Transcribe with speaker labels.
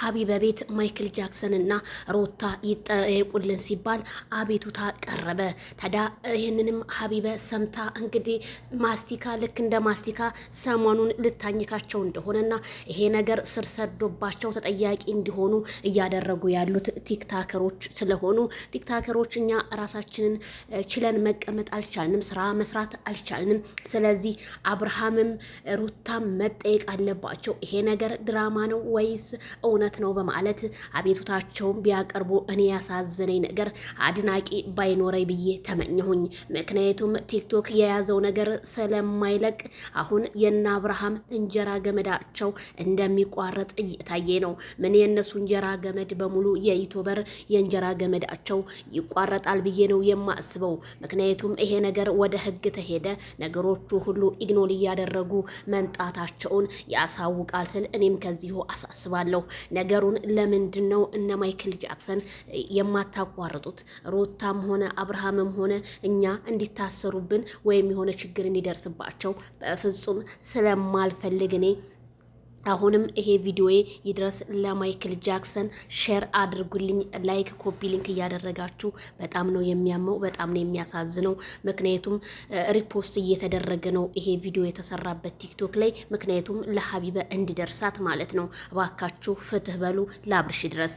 Speaker 1: ሀቢበ ቤት ማይክል ጃክሰን እና ሩታ ይጠየቁልን ሲባል አቤቱታ ቀረበ። ታዲያ ይህንንም ሀቢበ ሰምታ እንግዲህ ማስቲካ ልክ እንደ ማስቲካ ሰሞኑን ልታኝካቸው እንደሆነና ይሄ ነገር ስር ሰዶባቸው ተጠያቂ እንዲሆኑ እያደረጉ ያሉት ቲክታከሮች ስለሆኑ ቲክታከሮች እኛ ራሳችንን ችለን መቀመጥ አልቻልንም፣ ስራ መስራት አልቻልንም። ስለዚህ አብርሃምም ሩታም መጠየቅ አለባቸው። ይሄ ነገር ድራማ ነው ወይስ እውነት ነው በማለት አቤቱታቸውን ቢያቀርቡ እኔ ያሳዘነኝ ነገር አድናቂ ባይኖረኝ ብዬ ተመኘሁኝ። ምክንያቱም ቲክቶክ የያዘው ነገር ስለማይለቅ አሁን የና አብርሃም እንጀራ ገመዳቸው እንደሚቋረጥ እየታየ ነው። ምን የነሱ እንጀራ ገመድ በሙሉ የዩቲዩበር የእንጀራ ገመዳቸው ይቋረጣል ብዬ ነው የማስበው። ምክንያቱም ይሄ ነገር ወደ ህግ ተሄደ ነገሮቹ ሁሉ ኢግኖር እያደረጉ መንጣታቸውን ያሳውቃል ስል እኔም ከዚሁ አሳስባለሁ። ነገሩን ለምንድን ነው እነ ማይክል ጃክሰን የማታቋርጡት? ሩታም ሆነ አብርሃምም ሆነ እኛ እንዲታሰሩብን ወይም የሆነ ችግር እንዲደርስባቸው በፍጹም ስለማልፈልግ እኔ አሁንም ይሄ ቪዲዮዬ ይድረስ ለማይክል ጃክሰን ሼር አድርጉልኝ። ላይክ ኮፒ ሊንክ እያደረጋችሁ በጣም ነው የሚያመው፣ በጣም ነው የሚያሳዝነው። ምክንያቱም ሪፖስት እየተደረገ ነው ይሄ ቪዲዮ የተሰራበት ቲክቶክ ላይ፣ ምክንያቱም ለሀቢበ እንዲደርሳት ማለት ነው። እባካችሁ ፍትህ በሉ፣ ላብርሽ ድረስ